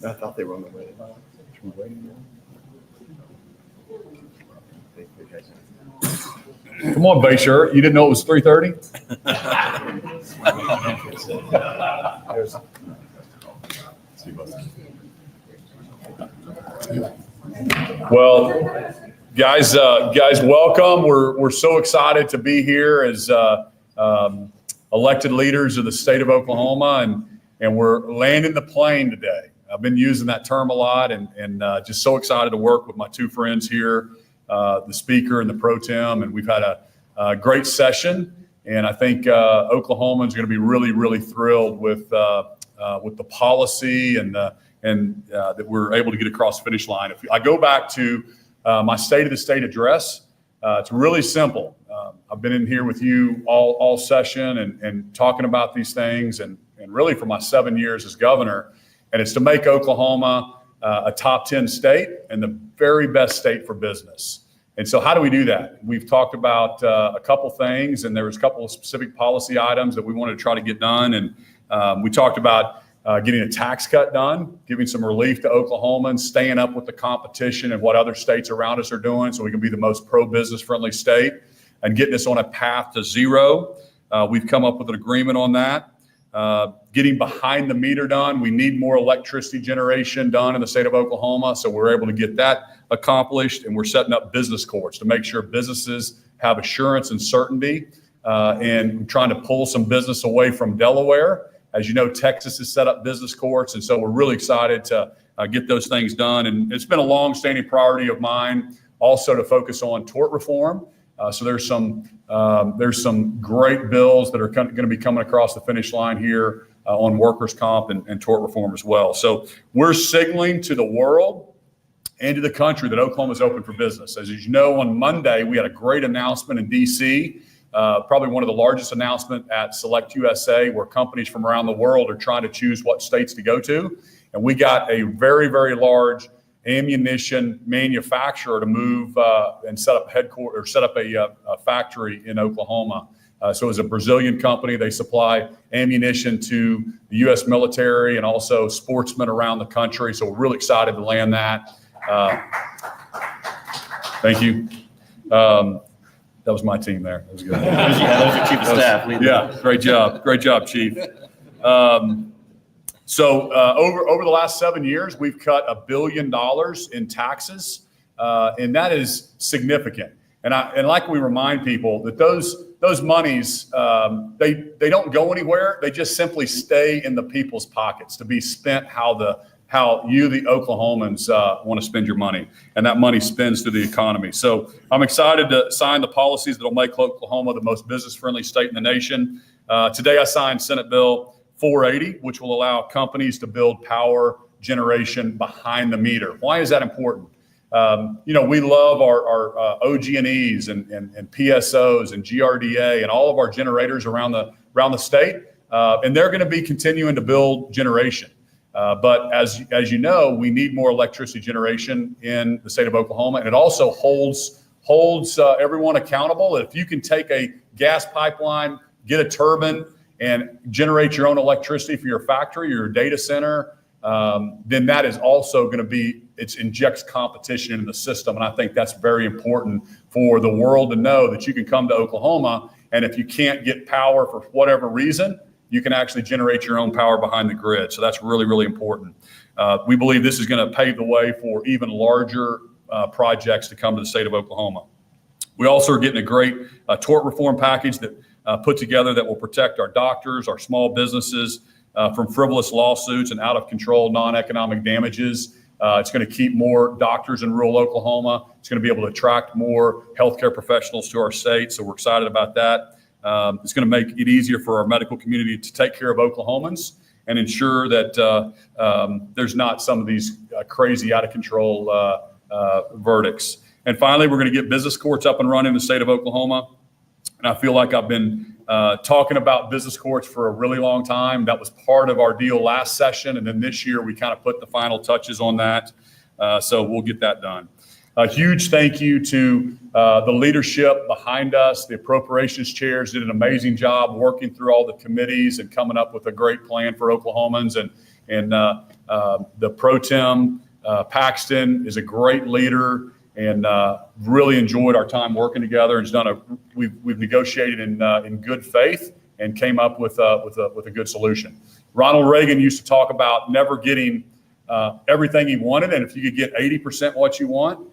I thought they were on the way. Come on, Bayshire. You didn't know it was 3:30? Well, guys, welcome. We're so excited to be here as elected leaders of the state of Oklahoma, and we're landing the plane today. I've been using that term a lot, and just so excited to work with my two friends here, the speaker and the pro tem, and we've had a great session. And I think Oklahomans are going to be really, really thrilled with the policy and that we're able to get across the finish line. If I go back to my State of the State address, it's really simple. I've been in here with you all session and talking about these things, and really for my 7 years as governor. And it's to make Oklahoma a top 10 state and the very best state for business. And so how do we do that? We've talked about a couple things, and there was a couple of specific policy items that we wanted to try to get done. And we talked about getting a tax cut done, giving some relief to Oklahomans, staying up with the competition and what other states around us are doing so we can be the most pro-business friendly state, and getting us on a path to zero. We've come up with an agreement on that. Getting behind the meter done. We need more electricity generation done in the state of Oklahoma, so we're able to get that accomplished. And we're setting up business courts to make sure businesses have assurance and certainty, and trying to pull some business away from Delaware. As you know, Texas has set up business courts, and so we're really excited to get those things done. And it's been a long-standing priority of mine also to focus on tort reform. So there's some great bills that are going to be coming across the finish line here on workers' comp and tort reform as well. So we're signaling to the world and to the country that Oklahoma is open for business. As you know, on Monday, we had a great announcement in D.C., probably one of the largest announcements at Select USA, where companies from around the world are trying to choose what states to go to. And we got a very, very large ammunition manufacturer to move and set up a factory in Oklahoma. So it's a Brazilian company. They supply ammunition to the U.S. military and also sportsmen around the country. So we're really excited to land that. Thank you. That was my team there. That was good. That was your chief of staff. Yeah, great job, Chief. So over the last 7 years, we've cut $1 billion in taxes, and that is significant. And like we remind people that those monies, they don't go anywhere. They just simply stay in the people's pockets to be spent how you, the Oklahomans, want to spend your money, and that money spends through the economy. So I'm excited to sign the policies that will make Oklahoma the most business-friendly state in the nation. Today, I signed Senate Bill 480, which will allow companies to build power generation behind the meter. Why is that important? We love our OG&Es and PSOs and GRDA and all of our generators around the state, and they're going to be continuing to build generation. But as you know, we need more electricity generation in the state of Oklahoma, and it also holds everyone accountable. If you can take a gas pipeline, get a turbine, and generate your own electricity for your factory or your data center, then that is also going to it injects competition into the system. And I think that's very important for the world to know that you can come to Oklahoma, and if you can't get power for whatever reason, you can actually generate your own power behind the grid. So that's really, really important. We believe this is going to pave the way for even larger projects to come to the state of Oklahoma. We also are getting a great tort reform package that put together that will protect our doctors, our small businesses from frivolous lawsuits and out of control non-economic damages. It's going to keep more doctors in rural Oklahoma. It's going to be able to attract more healthcare professionals to our state. So we're excited about that. It's going to make it easier for our medical community to take care of Oklahomans and ensure that there's not some of these crazy, out of control verdicts. And finally, we're going to get business courts up and running in the state of Oklahoma. And I feel like I've been talking about business courts for a really long time. That was part of our deal last session. And then this year, we kind of put the final touches on that. So we'll get that done. A huge thank you to the leadership behind us. The appropriations chairs did an amazing job working through all the committees and coming up with a great plan for Oklahomans. And the pro tem, Paxton, is a great leader and really enjoyed our time working together. And we've negotiated in good faith and came up with a good solution. Ronald Reagan used to talk about never getting everything he wanted, and if you could get 80% what you want,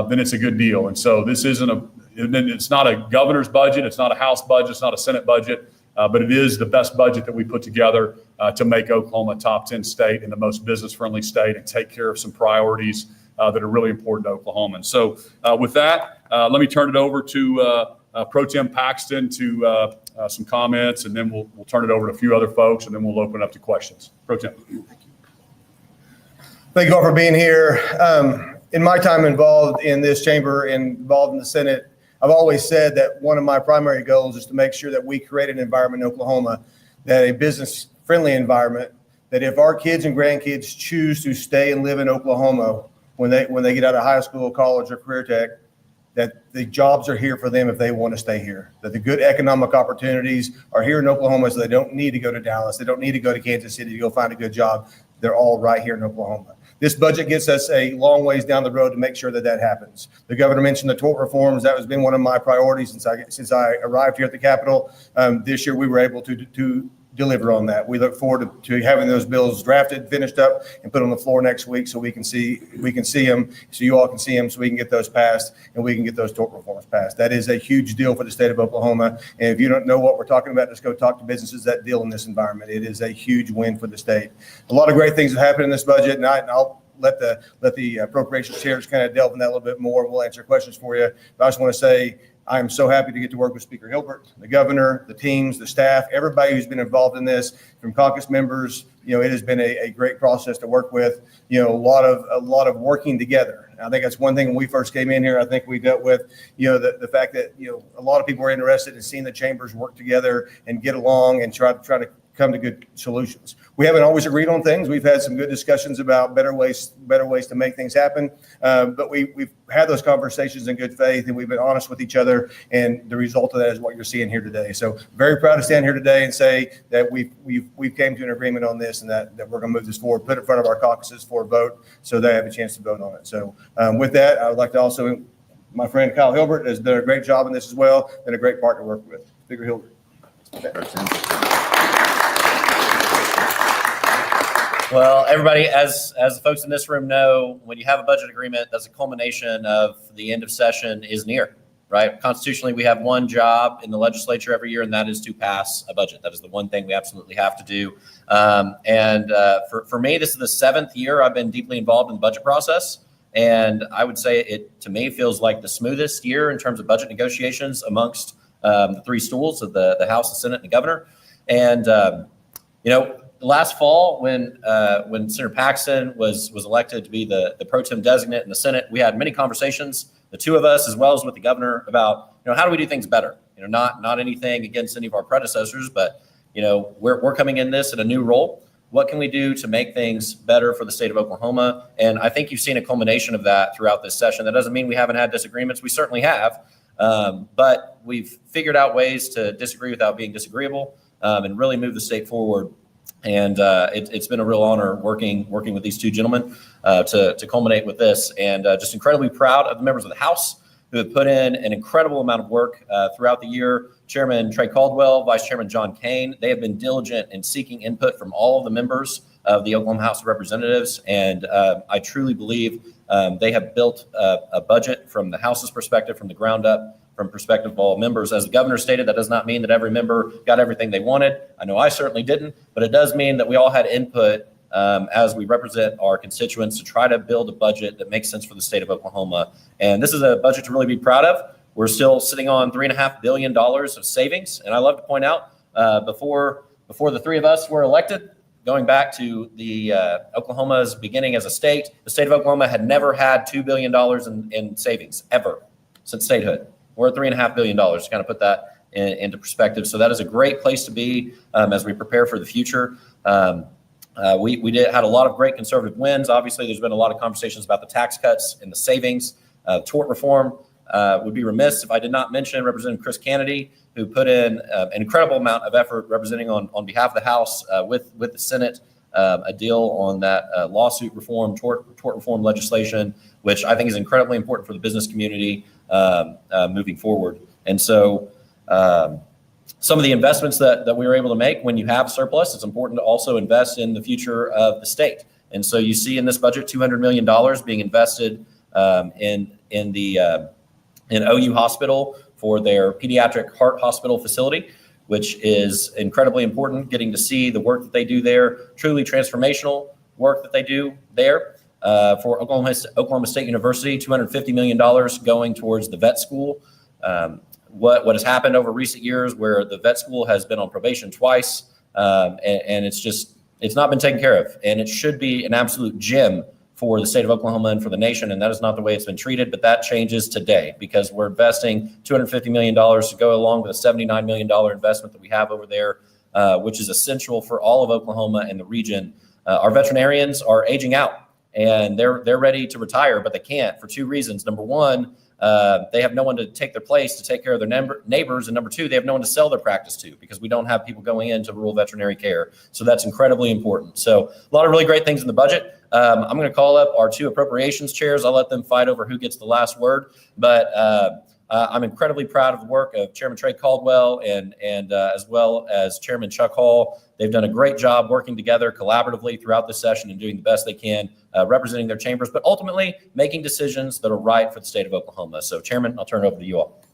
then it's a good deal. And so this it's not a governor's budget, it's not a House budget, it's not a Senate budget, but it is the best budget that we put together to make Oklahoma a top 10 state and the most business-friendly state and take care of some priorities that are really important to Oklahomans. So with that, let me turn it over to Pro Tem Paxton to some comments, and then we'll turn it over to a few other folks, and then we'll open up to questions. Pro Tem. Thank you all for being here. In my time involved in this chamber and involved in the Senate, I've always said that one of my primary goals is to make sure that we create an environment in Oklahoma, that a business-friendly environment, that if our kids and grandkids choose to stay and live in Oklahoma when they get out of high school, college, or career tech, that the jobs are here for them if they want to stay here, that the good economic opportunities are here in Oklahoma, so they don't need to go to Dallas. They don't need to go to Kansas City to go find a good job. They're all right here in Oklahoma. This budget gets us a long ways down the road to make sure that that happens. The governor mentioned the tort reforms. That has been one of my priorities since I arrived here at the Capitol. This year, we were able to deliver on that. We look forward to having those bills drafted, finished up, and put on the floor next week so we can see them, so you all can see them, so we can get those passed and we can get those tort reforms passed. That is a huge deal for the state of Oklahoma. And if you don't know what we're talking about, just go talk to businesses that deal in this environment. It is a huge win for the state. A lot of great things have happened in this budget, and I'll let the appropriations chairs kind of delve in that a little bit more. We'll answer questions for you. But I just want to say, I'm so happy to get to work with Speaker Hilbert, the governor, the teams, the staff, everybody who's been involved in this, from caucus members. It has been a great process to work with. A lot of working together. I think that's one thing when we first came in here. I think we dealt with, the fact that a lot of people are interested in seeing the chambers work together and get along and try to come to good solutions. We haven't always agreed on things. We've had some good discussions about better ways to make things happen. But we've had those conversations in good faith, and we've been honest with each other. And the result of that is what you're seeing here today. So very proud to stand here today and say that we've came to an agreement on this, and that we're going to move this forward, put it in front of our caucuses for a vote, so they have a chance to vote on it. So with that, I would like to also, my friend Kyle Hilbert has done a great job in this as well, and a great partner to work with. Speaker Hilbert. Well, everybody, as the folks in this room know, when you have a budget agreement, that's a culmination of the end of session is near, right? Constitutionally, we have one job in the legislature every year, and that is to pass a budget. That is the one thing we absolutely have to do. For me, this is the 7th year I've been deeply involved in the budget process. And I would say it, to me, feels like the smoothest year in terms of budget negotiations amongst the three stools of the House, the Senate, and the governor. And, last fall, when Senator Paxton was elected to be the pro tem designate in the Senate, we had many conversations, the two of us, as well as with the governor, about how do we do things better? Not anything against any of our predecessors, but we're coming in this in a new role. What can we do to make things better for the state of Oklahoma? And I think you've seen a culmination of that throughout this session. That doesn't mean we haven't had disagreements. We certainly have, but we've figured out ways to disagree without being disagreeable, and really move the state forward. And it's been a real honor working with these two gentlemen to culminate with this, and just incredibly proud of the members of the House who have put in an incredible amount of work throughout the year. Chairman Trey Caldwell, Vice Chairman John Kane, they have been diligent in seeking input from all of the members of the Oklahoma House of Representatives, and I truly believe they have built a budget from the House's perspective, from the ground up, from perspective of all members. As the governor stated, that does not mean that every member got everything they wanted. I know I certainly didn't, but it does mean that we all had input as we represent our constituents to try to build a budget that makes sense for the state of Oklahoma. And this is a budget to really be proud of. We're still sitting on $3.5 billion of savings. And I love to point out, before the three of us were elected, going back to the Oklahoma's beginning as a state, the state of Oklahoma had never had $2 billion in savings ever since statehood. We're at $3.5 billion, to kind of put that into perspective. So that is a great place to be as we prepare for the future. We had a lot of great conservative wins. Obviously, there's been a lot of conversations about the tax cuts and the savings. Tort reform, would be remiss if I did not mention Representative Chris Kennedy, who put in an incredible amount of effort representing on behalf of the House with the Senate, a deal on that lawsuit reform, tort reform legislation, which I think is incredibly important for the business community moving forward. And so some of the investments that we were able to make when you have surplus, it's important to also invest in the future of the state. And so you see in this budget, $200 million being invested in OU Hospital for their pediatric heart hospital facility, which is incredibly important, getting to see the work that they do there, truly transformational work that they do there. For Oklahoma State University, $250 million going towards the vet school. What has happened over recent years where the vet school has been on probation twice, and it's not been taken care of. And it should be an absolute gem for the state of Oklahoma and for the nation, and that is not the way it's been treated, but that changes today because we're investing $250 million to go along with a $79 million investment that we have over there, which is essential for all of Oklahoma and the region. Our veterinarians are aging out, and they're ready to retire, but they can't for two reasons. Number one, they have no one to take their place to take care of their neighbors. And number two, they have no one to sell their practice to because we don't have people going into rural veterinary care. So that's incredibly important. So a lot of really great things in the budget. I'm going to call up our two appropriations chairs. I'll let them fight over who gets the last word. But I'm incredibly proud of the work of Chairman Trey Caldwell and as well as Chairman Chuck Hall. They've done a great job working together collaboratively throughout the session and doing the best they can, representing their chambers, but ultimately making decisions that are right for the state of Oklahoma. So, Chairman, I'll turn it over to you all.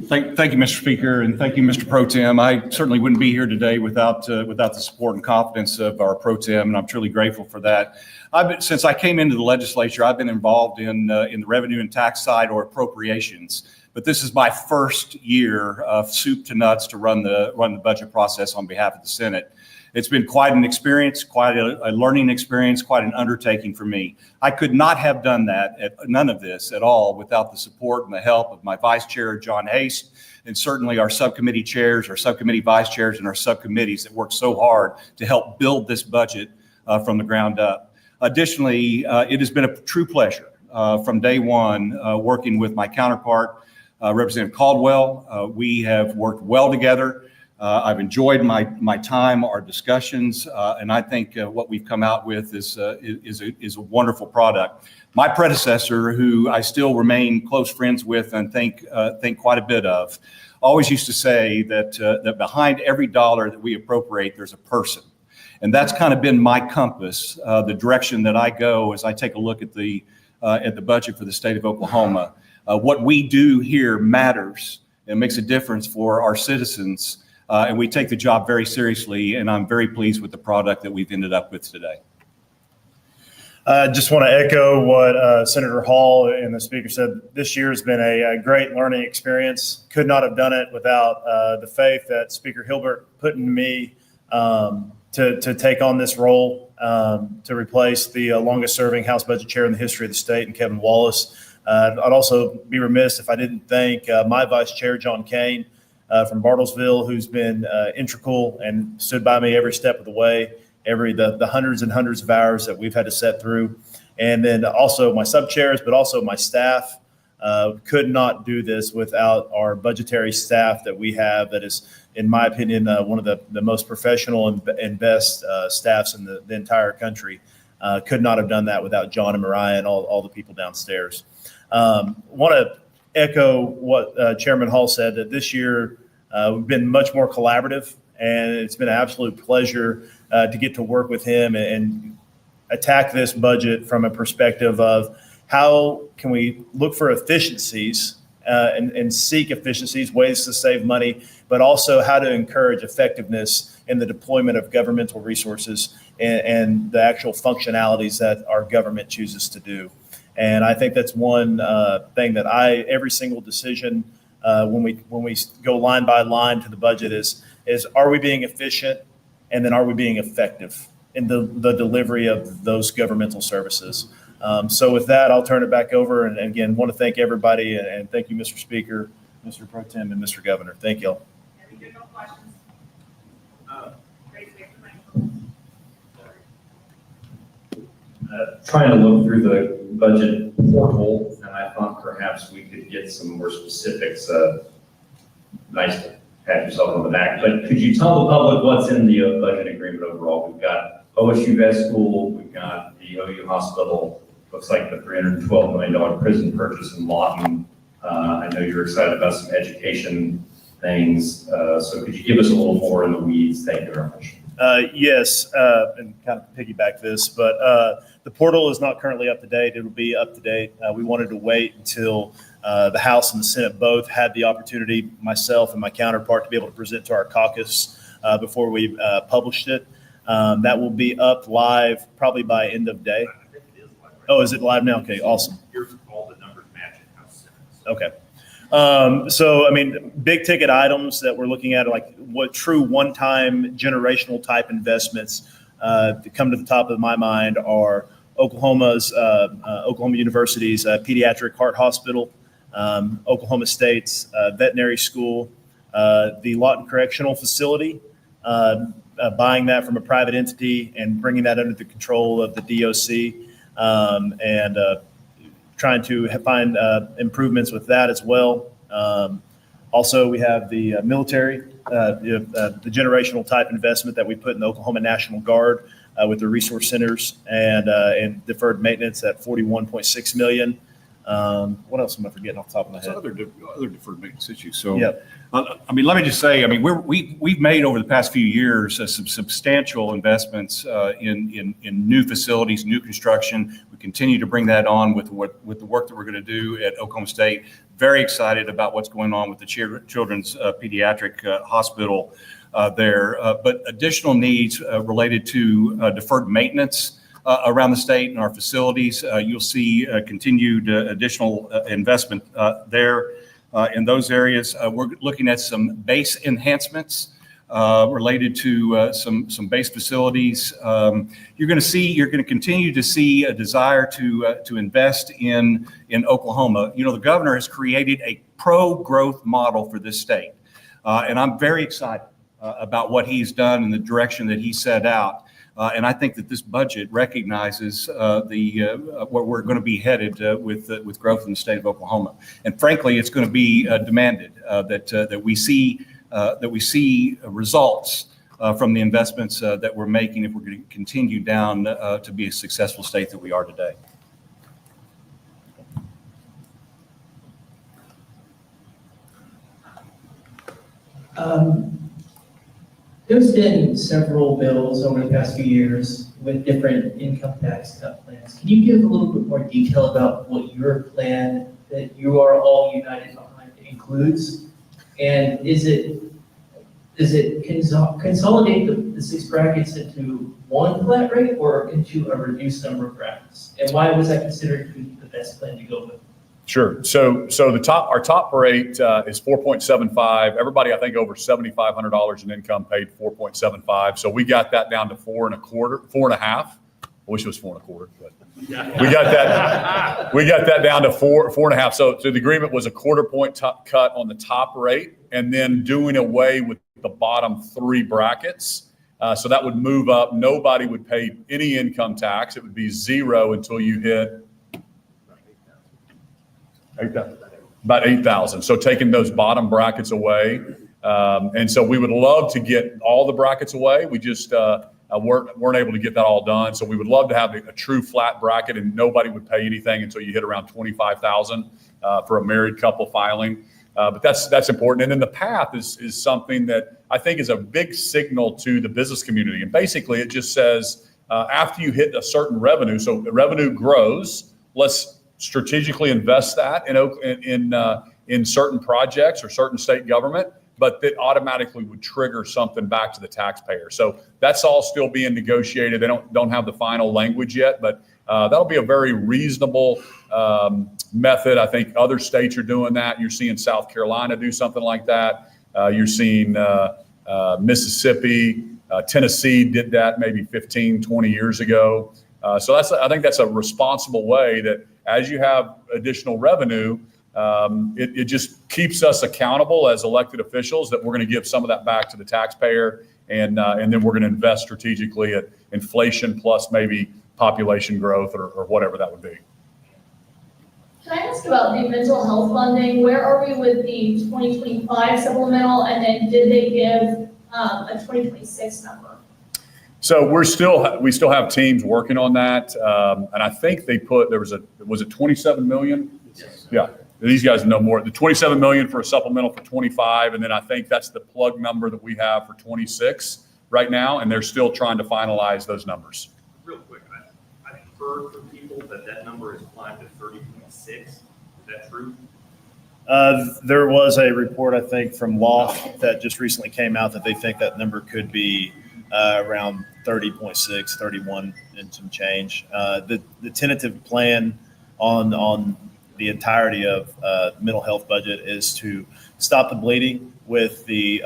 Thank you, Mr. Speaker, and thank you, Mr. Pro Tem. I certainly wouldn't be here today without the support and confidence of our Pro Tem, and I'm truly grateful for that. Since I came into the legislature, I've been involved in the revenue and tax side or appropriations, but this is my first year of soup to nuts to run the budget process on behalf of the Senate. It's been quite an experience, quite a learning experience, quite an undertaking for me. I could not have done none of this at all without the support and the help of my Vice Chair, John Haste, and certainly our subcommittee chairs, our subcommittee vice chairs, and our subcommittees that worked so hard to help build this budget from the ground up. Additionally, it has been a true pleasure from day one working with my counterpart, Representative Caldwell. We have worked well together. I've enjoyed my time, our discussions, and I think what we've come out with is a wonderful product. My predecessor, who I still remain close friends with and think quite a bit of, always used to say that behind every dollar that we appropriate, there's a person, and that's kind of been my compass, the direction that I go as I take a look at the budget for the state of Oklahoma. What we do here matters and makes a difference for our citizens. And we take the job very seriously, and I'm very pleased with the product that we've ended up with today. I just want to echo what Senator Hall and the Speaker said. This year has been a great learning experience. Could not have done it without the faith that Speaker Hilbert put in me to take on this role, to replace the longest serving House Budget Chair in the history of the state, and Kevin Wallace. I'd also be remiss if I didn't thank my Vice Chair, John Kane, from Bartlesville, who's been integral and stood by me every step of the way, the hundreds and hundreds of hours that we've had to set through. And then also my sub-chairs, but also my staff. Could not do this without our budgetary staff that we have that is, in my opinion, one of the most professional and best staffs in the entire country. Could not have done that without John and Mariah and all the people downstairs. Want to echo what Chairman Hall said, that this year we've been much more collaborative, and it's been an absolute pleasure to get to work with him and attack this budget from a perspective of how can we look for efficiencies and seek efficiencies, ways to save money, but also how to encourage effectiveness in the deployment of governmental resources and the actual functionalities that our government chooses to do. And I think that's one thing that every single decision when we go line by line to the budget is are we being efficient, and then are we being effective in the delivery of those governmental services. So with that, I'll turn it back over, and again, want to thank everybody, and thank you, Mr. Speaker, Mr. Pro Tem, and Mr. Governor. Thank y'all. Any general questions? Raise your hand. Trying to look through the budget portal, and I thought perhaps we could get some more specifics. Nice to pat yourself on the back, but could you tell the public what's in the budget agreement overall? We've got OSU Vet School, we've got the OU Hospital, looks like the $312 million prison purchase in Lawton. I know you're excited about some education things, so could you give us a little more in the weeds? Thank you very much. Yes, and kind of piggyback this, but the portal is not currently up to date. It'll be up to date. We wanted to wait until the House and the Senate both had the opportunity, myself and my counterpart, to be able to present to our caucus before we published it. That will be up live probably by end of day. I think it is live. Oh, is it live now? Okay, awesome. Here's all the numbers matching House Senate. Okay. So, I mean, big ticket items that we're looking at are like what true one-time generational type investments that come to the top of my mind are Oklahoma University's Pediatric Heart Hospital, Oklahoma State's veterinary school, the Lawton Correctional Facility, buying that from a private entity and bringing that under the control of the DOC, and trying to find improvements with that as well. Also, we have the military, the generational type investment that we put in the Oklahoma National Guard with the resource centers and deferred maintenance at $41.6 million. What else am I forgetting off the top of my head? Other deferred maintenance issues. So, Yep. I mean, let me just say, I mean, we've made over the past few years some substantial investments in new facilities, new construction. We continue to bring that on with the work that we're going to do at Oklahoma State. Very excited about what's going on with the Children's Pediatric Hospital there. But additional needs related to deferred maintenance around the state and our facilities. You'll see continued additional investment there in those areas. We're looking at some base enhancements related to some base facilities. You're going to continue to see a desire to invest in Oklahoma. You know, the governor has created a pro-growth model for this state, and I'm very excited about what he's done and the direction that he set out. And I think that this budget recognizes where we're going to be headed with growth in the state of Oklahoma. And frankly, it's going to be demanded that we see results from the investments that we're making if we're going to continue down to be a successful state that we are today. There's been several bills over the past few years with different income tax cut plans. Can you give a little bit more detail about what your plan that you are all united behind includes? And does it consolidate the six brackets into one flat rate or into a reduced number of brackets? And why was that considered to be the best plan to go with? Sure. So our top rate is 4.75. Everybody, I think, over $7,500 in income paid 4.75. So we got that down to 4.25. I wish it was 4.25, but we got that down to 4.5. So the agreement was a quarter point cut on the top rate, and then doing away with the bottom three brackets. So that would move up. Nobody would pay any income tax. It would be zero until you hit about 8,000. So taking those bottom brackets away. And so we would love to get all the brackets away. We just weren't able to get that all done. So we would love to have a true flat bracket and nobody would pay anything until you hit around 25,000 for a married couple filing. But that's important. And then the path is something that I think is a big signal to the business community. And basically it just says after you hit a certain revenue, so the revenue grows, let's strategically invest that in certain projects or certain state government, but that automatically would trigger something back to the taxpayer. So that's all still being negotiated. They don't have the final language yet, but That'll be a very reasonable method. I think other states are doing that. You're seeing South Carolina do something like that. You're seeing Mississippi, Tennessee did that maybe 15, 20 years ago. So I think that's a responsible way that as you have additional revenue, it just keeps us accountable as elected officials that we're going to give some of that back to the taxpayer, and then we're going to invest strategically at inflation plus maybe population growth or whatever that would be. Can I ask about the mental health funding? Where are we with the 2025 supplemental, and then did they give a 2026 number? So we still have teams working on that, and I think they put was it 27 million? Yes. Yeah, these guys know more. The 27 million for a supplemental for 25, and then I think that's the plug number that we have for 26 right now, and they're still trying to finalize those numbers. Real quick, I've heard from people that number has climbed to 30.6. Is that true? There was a report, I think, from Loft that just recently came out that they think that number could be around 30.6, 31 and some change. The tentative plan on the entirety of mental health budget is to stop the bleeding with the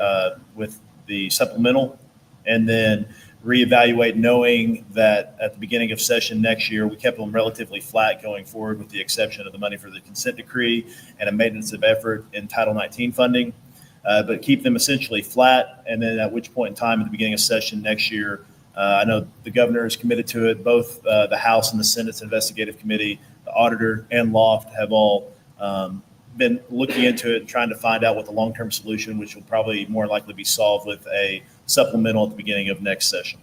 supplemental, and then reevaluate, knowing that at the beginning of session next year, we kept them relatively flat going forward with the exception of the money for the consent decree and a maintenance of effort in Title 19 funding, but keep them essentially flat. And then at which point in time at the beginning of session next year, I know the governor is committed to it. Both the House and the Senate's investigative committee, the auditor and Loft have all been looking into it and trying to find out what the long-term solution, which will probably more likely be solved with a supplemental at the beginning of next session.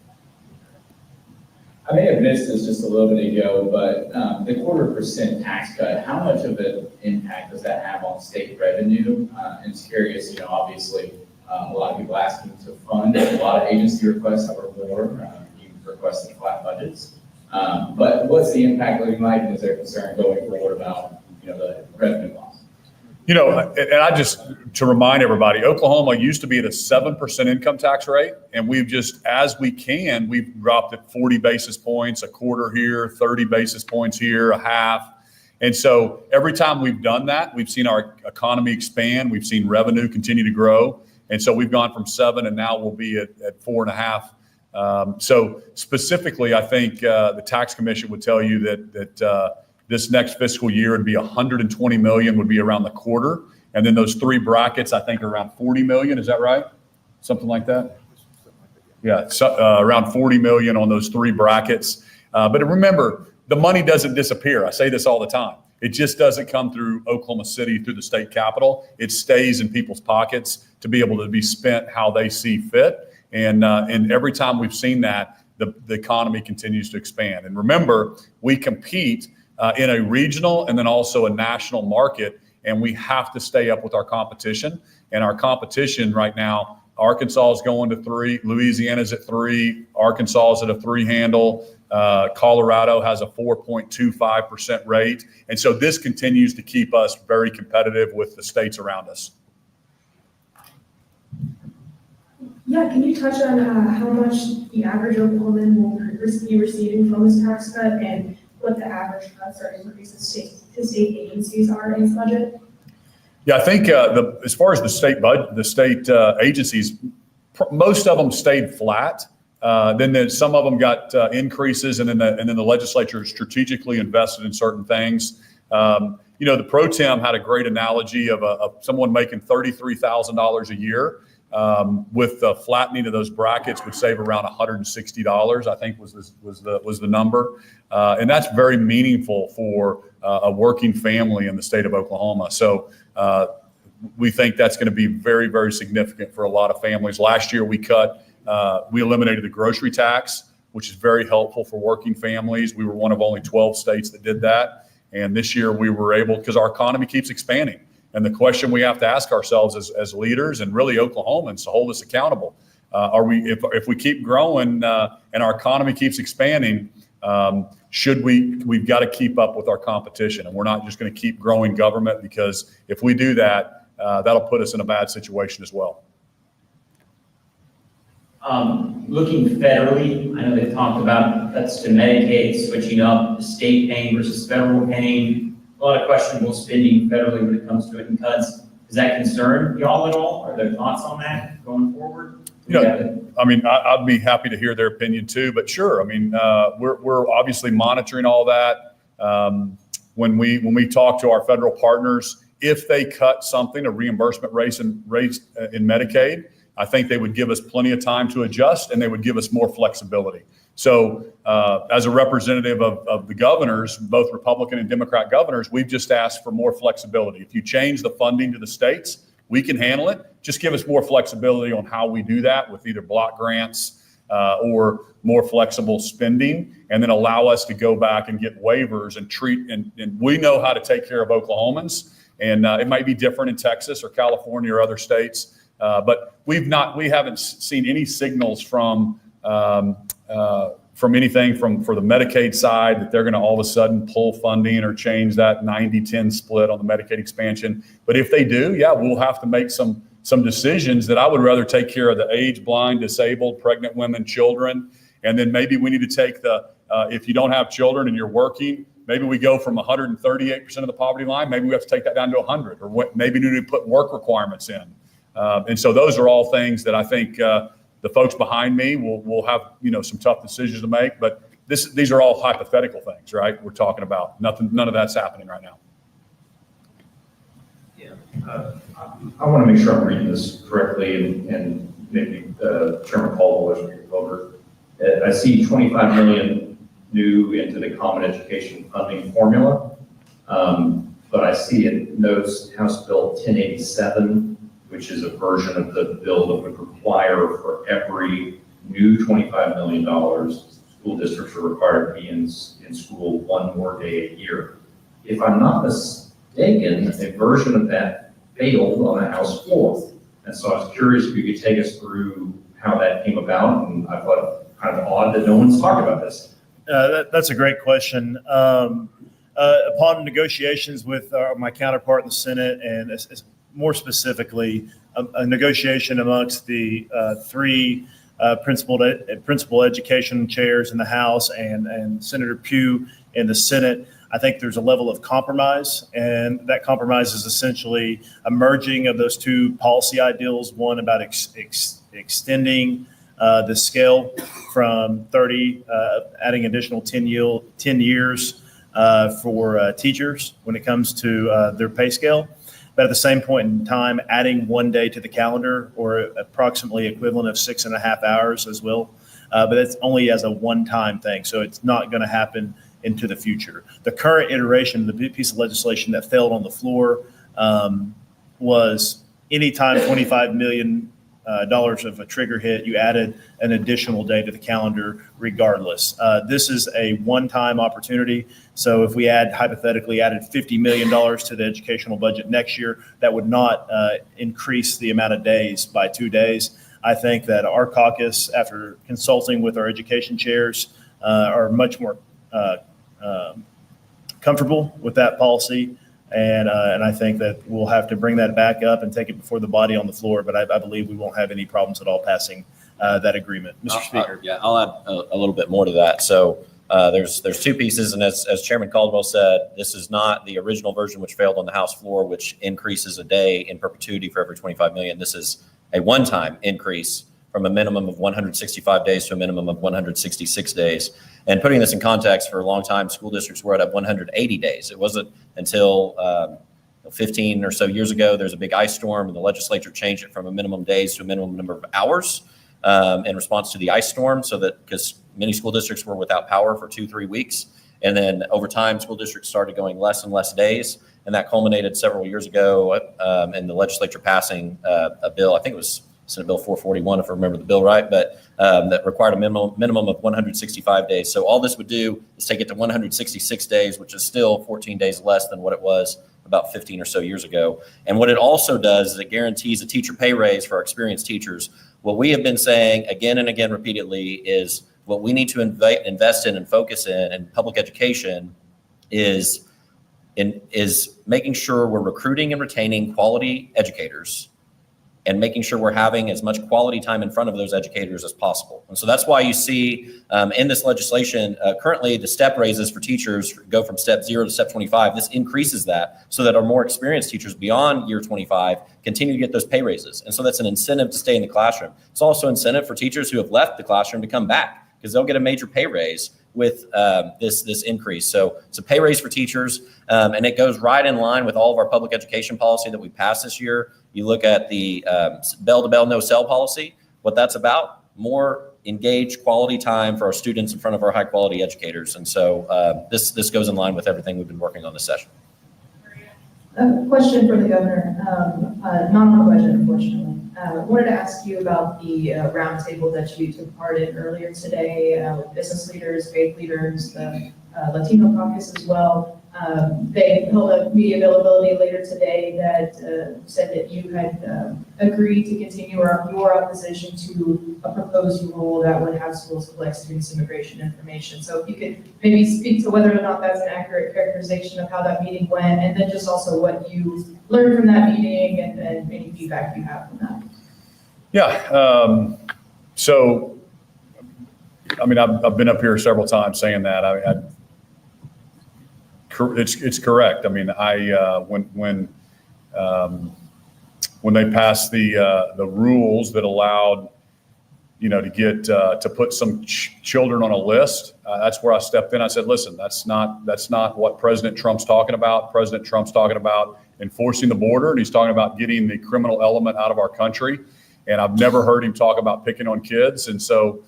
I may have missed this just a little bit ago, but the 0.25% tax cut, how much of an impact does that have on state revenue? And it's curious, obviously a lot of people asking to fund, a lot of agency requests that were more, you requested flat budgets. But what's the impact looking like, and is there concern going forward about, the revenue loss? And to remind everybody, Oklahoma used to be at a 7% income tax rate, and we've dropped it 40 basis points, a quarter here, 30 basis points here, a half. And so every time we've done that, we've seen our economy expand, we've seen revenue continue to grow. And so we've gone from 7 and now we'll be at 4.5. So specifically, I think the tax commission would tell you that this next fiscal year would be 120 million would be around the quarter. And then those three brackets, I think, are around 40 million. Is that right? Something like that? Yeah, so, around 40 million on those three brackets. But remember, the money doesn't disappear. I say this all the time. It just doesn't come through Oklahoma City, through the state capitol. It stays in people's pockets to be able to be spent how they see fit. And every time we've seen that, the economy continues to expand. And remember, we compete in a regional and then also a national market, and we have to stay up with our competition. And our competition right now, Arkansas is going to 3, Louisiana's at 3, Arkansas is at a 3 handle, Colorado has a 4.25% rate. And so this continues to keep us very competitive with the states around us. Yeah, can you touch on how much the average Oklahoman will be receiving from this tax cut, and what the average cuts or increases to state agencies are in this budget? Yeah, I think as far as the state agencies, most of them stayed flat. Then some of them got increases, and then the legislature strategically invested in certain things. The pro tem had a great analogy of someone making $33,000 a year. With the flattening of those brackets would save around $160, I think was the number. And that's very meaningful for a working family in the state of Oklahoma. So we think that's going to be very, very significant for a lot of families. Last year we eliminated the grocery tax, which is very helpful for working families. We were one of only 12 states that did that. And this year we were able, because our economy keeps expanding. And the question we have to ask ourselves as leaders and really Oklahomans to hold us accountable, if we keep growing and our economy keeps expanding, we've got to keep up with our competition. And we're not just going to keep growing government, because if we do that, that'll put us in a bad situation as well. Looking federally, I know they've talked about cuts to Medicaid, switching up the state paying versus federal paying. A lot of questionable spending federally when it comes to it and cuts. Does that concern y'all at all? Are there thoughts on that going forward? I mean, I'd be happy to hear their opinion too, but sure. I mean, we're obviously monitoring all that. When we talk to our federal partners, if they cut something, a reimbursement rate in Medicaid, I think they would give us plenty of time to adjust, and they would give us more flexibility. So as a representative of the governors, both Republican and Democrat governors, we've just asked for more flexibility. If you change the funding to the states, we can handle it. Just give us more flexibility on how we do that with either block grants or more flexible spending, and then allow us to go back and get waivers and treat. And we know how to take care of Oklahomans, and it might be different in Texas or California or other states. But we haven't seen any signals from anything for the Medicaid side that they're going to all of a sudden pull funding or change that 90-10 split on the Medicaid expansion. But if they do, yeah, we'll have to make some decisions that I would rather take care of the age, blind, disabled, pregnant women, children. And then maybe we need to take if you don't have children and you're working, maybe we go from 138% of the poverty line, maybe we have to take that down to 100, or maybe we need to put work requirements in. And so those are all things that I think the folks behind me will have, some tough decisions to make. But these are all hypothetical things, right? We're talking about none of that's happening right now. I want to make sure I'm reading this correctly, and maybe Chairman Caldwell or Wilbur. I see 25 million new into the Common Education Funding Formula, but I see it notes House Bill 1087, which is a version of the bill that would require for every new $25 million, school districts are required to be in school one more day a year. If I'm not mistaken, a version of that failed on the House floor. And so I was curious if you could take us through how that came about, and I thought it kind of odd that no one's talked about this. That's a great question. Upon negotiations with my counterpart in the Senate, and more specifically, a negotiation amongst the three principal education chairs in the House and Senator Pugh in the Senate, I think there's a level of compromise, and that compromise is essentially a merging of those two policy ideals. One about extending the scale from 30, adding additional 10 years for teachers when it comes to their pay scale. But at the same point in time, adding 1 day to the calendar, or approximately equivalent of 6.5 hours as well. But it's only as a one-time thing, so it's not going to happen into the future. The current iteration of the piece of legislation that failed on the floor was anytime $25 million of a trigger hit, you added an additional day to the calendar regardless. This is a one-time opportunity. So if we hypothetically added $50 million to the educational budget next year, that would not increase the amount of days by 2 days. I think that our caucus, after consulting with our education chairs, are much more comfortable with that policy. And I think that we'll have to bring that back up and take it before the body on the floor. But I believe we won't have any problems at all passing that agreement. Mr. Speaker. Yeah, I'll add a little bit more to that. So there's two pieces. And as Chairman Caldwell said, this is not the original version which failed on the House floor, which increases a day in perpetuity for every 25 million. This is a one-time increase from a minimum of 165 days to a minimum of 166 days. And putting this in context, for a long time, school districts were at 180 days. It wasn't until 15 or so years ago, there's a big ice storm, and the legislature changed it from a minimum days to a minimum number of hours in response to the ice storm, so that because many school districts were without power for 2-3 weeks. And then over time, school districts started going less and less days. And that culminated several years ago in the legislature passing a bill, I think it was Senate Bill 441, if I remember the bill right, but that required a minimum of 165 days. So all this would do is take it to 166 days, which is still 14 days less than what it was about 15 or so years ago. And what it also does is it guarantees a teacher pay raise for our experienced teachers. What we have been saying again and again repeatedly is what we need to invest in and focus in public education is making sure we're recruiting and retaining quality educators and making sure we're having as much quality time in front of those educators as possible. And so that's why you see in this legislation, currently the step raises for teachers go from step 0 to step 25. This increases that so that our more experienced teachers beyond year 25 continue to get those pay raises. And so that's an incentive to stay in the classroom. It's also incentive for teachers who have left the classroom to come back because they'll get a major pay raise with this increase. So it's a pay raise for teachers, and it goes right in line with all of our public education policy that we passed this year. You look at the bell-to-bell no-sell policy, what that's about, more engaged quality time for our students in front of our high-quality educators. And so this goes in line with everything we've been working on this session. A question for the governor, not on the budget, unfortunately. Wanted to ask you about the roundtable that you took part in earlier today with business leaders, faith leaders, the Latino caucus as well. They held a media availability later today that said that you had agreed to continue your opposition to a proposed rule that would have schools collect students' immigration information. So if you could maybe speak to whether or not that's an accurate characterization of how that meeting went, and then just also what you learned from that meeting and any feedback you have from that. Yeah. So, I mean, I've been up here several times saying that. It's correct. I mean, when they passed the rules that allowed, to get to put some children on a list, that's where I stepped in. I said, listen, that's not what President Trump's talking about. President Trump's talking about enforcing the border, and he's talking about getting the criminal element out of our country. And I've never heard him talk about picking on kids. And so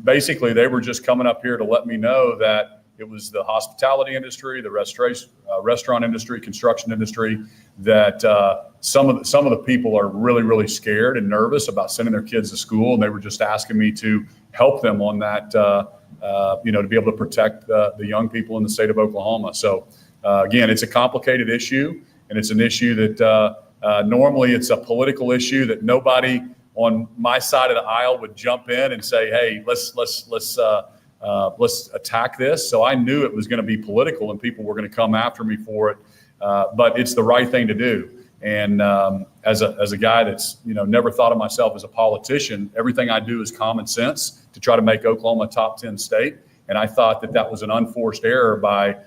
basically, they were just coming up here to let me know that it was the hospitality industry, the restaurant industry, construction industry, that some of the people are really, really scared and nervous about sending their kids to school. And they were just asking me to help them on that, to be able to protect the young people in the state of Oklahoma. So again, it's a complicated issue, and it's an issue that normally it's a political issue that nobody on my side of the aisle would jump in and say, hey, let's attack this. So I knew it was going to be political and people were going to come after me for it. But it's the right thing to do. And as a guy that's, never thought of myself as a politician, everything I do is common sense to try to make Oklahoma a top 10 state. And I thought that was an unforced error by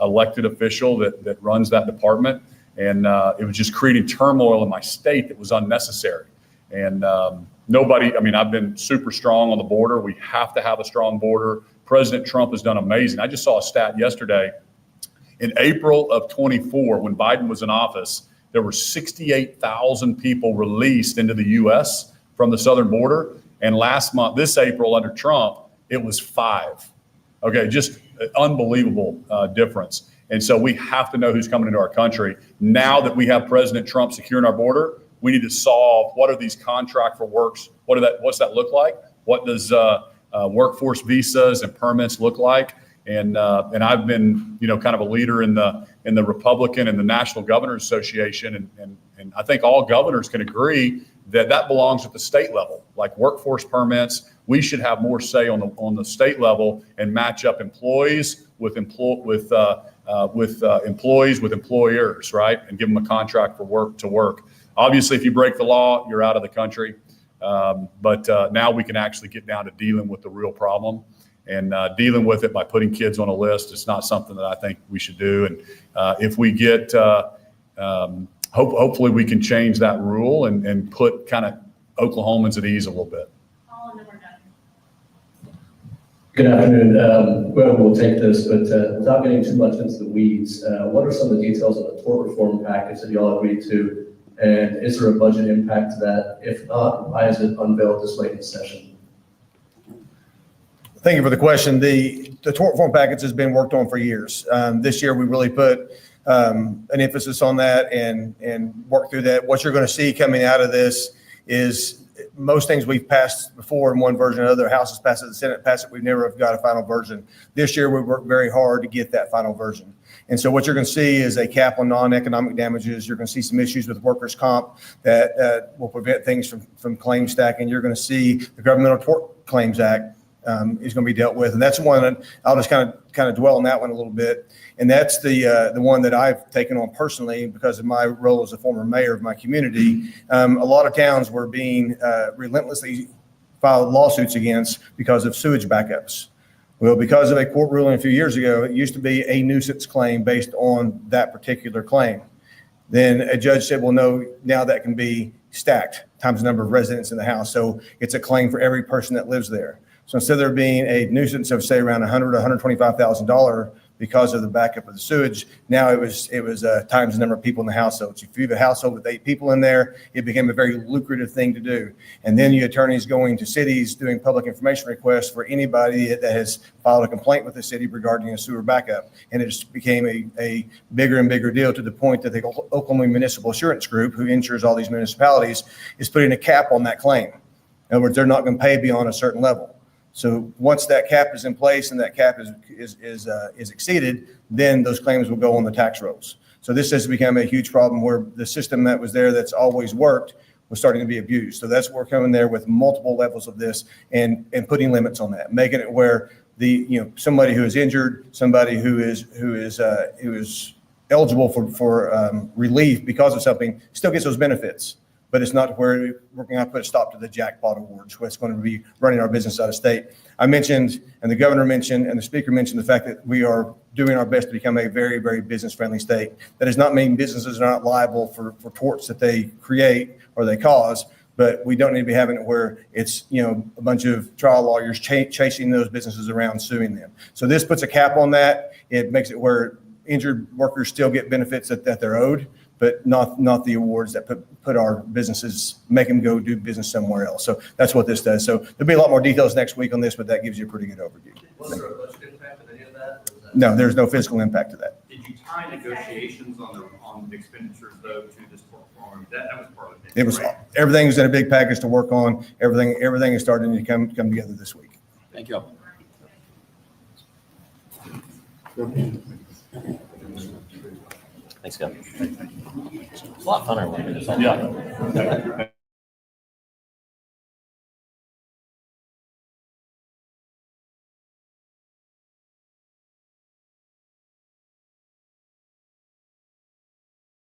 elected official that runs that department. And it was just creating turmoil in my state that was unnecessary. And I've been super strong on the border. We have to have a strong border. President Trump has done amazing. I just saw a stat yesterday. In April of 24, when Biden was in office, there were 68,000 people released into the U.S. from the southern border. And last month, this April under Trump, it was 5. Okay, just unbelievable difference. And so we have to know who's coming into our country. Now that we have President Trump securing our border, we need to solve what are these contract for works? What's that look like? What does workforce visas and permits look like? And I've been, kind of a leader in the Republican and the National Governors Association, and I think all governors can agree that belongs at the state level. Like workforce permits, we should have more say on the state level and match up employees with employees with employers, right? And give them a contract for work. Obviously, if you break the law, you're out of the country. But now we can actually get down to dealing with the real problem. And dealing with it by putting kids on a list is not something that I think we should do. And if we get, hopefully we can change that rule and put kind of Oklahomans at ease a little bit. Good afternoon. Whoever will take this, but without getting too much into the weeds, what are some of the details of the tort reform package that y'all agreed to? And is there a budget impact to that? If not, why is it unveiled this late in the session? Thank you for the question. The tort reform package has been worked on for years. This year, we really put an emphasis on that and worked through that. What you're going to see coming out of this is most things we've passed before in one version or another. House has passed it, the Senate passed it. We've never have got a final version. This year, we worked very hard to get that final version. And so what you're going to see is a cap on non-economic damages. You're going to see some issues with workers' comp that will prevent things from claim stacking. You're going to see the Governmental Tort Claims Act is going to be dealt with. And that's one that I'll just kind of dwell on that one a little bit. And that's the one that I've taken on personally because of my role as a former mayor of my community. A lot of towns were being relentlessly filed lawsuits against because of sewage backups. Well, because of a court ruling a few years ago, it used to be a nuisance claim based on that particular claim. Then a judge said, well, no, now that can be stacked times the number of residents in the house. So it's a claim for every person that lives there. So instead of there being a nuisance of say around $100,000 to $125,000 because of the backup of the sewage, now it was times the number of people in the household. So if you have a household with 8 people in there, it became a very lucrative thing to do. And then you attorneys going to cities doing public information requests for anybody that has filed a complaint with the city regarding a sewer backup. And it just became a bigger and bigger deal to the point that the Oklahoma Municipal Assurance Group, who insures all these municipalities, is putting a cap on that claim. In other words, they're not going to pay beyond a certain level. So once that cap is in place and that cap is exceeded, then those claims will go on the tax rolls. So this has become a huge problem where the system that was there that's always worked was starting to be abused. So that's where we're coming there with multiple levels of this and putting limits on that, making it where somebody who is injured, somebody who is eligible for relief because of something still gets those benefits. But it's not where we're going to put a stop to the jackpot awards, what's going to be running our business out of state. I mentioned, and the governor mentioned, and the speaker mentioned the fact that we are doing our best to become a very, very business-friendly state. That does not mean businesses are not liable for torts that they create or they cause, but we don't need to be having it where it's, a bunch of trial lawyers chasing those businesses around, suing them. So this puts a cap on that. It makes it where injured workers still get benefits that they're owed, but not the awards that put our businesses, make them go do business somewhere else. So that's what this does. So there'll be a lot more details next week on this, but that gives you a pretty good overview. Was there a budget impact of any of that? No, there's no fiscal impact to that. Did you tie negotiations on the expenditures though to this tort reform? That was part of it. It was, right? everything was in a big package to work on. Everything is starting to come together this week. Thank you. Thanks, Kevin. It's a lot funner when we do this. Yeah.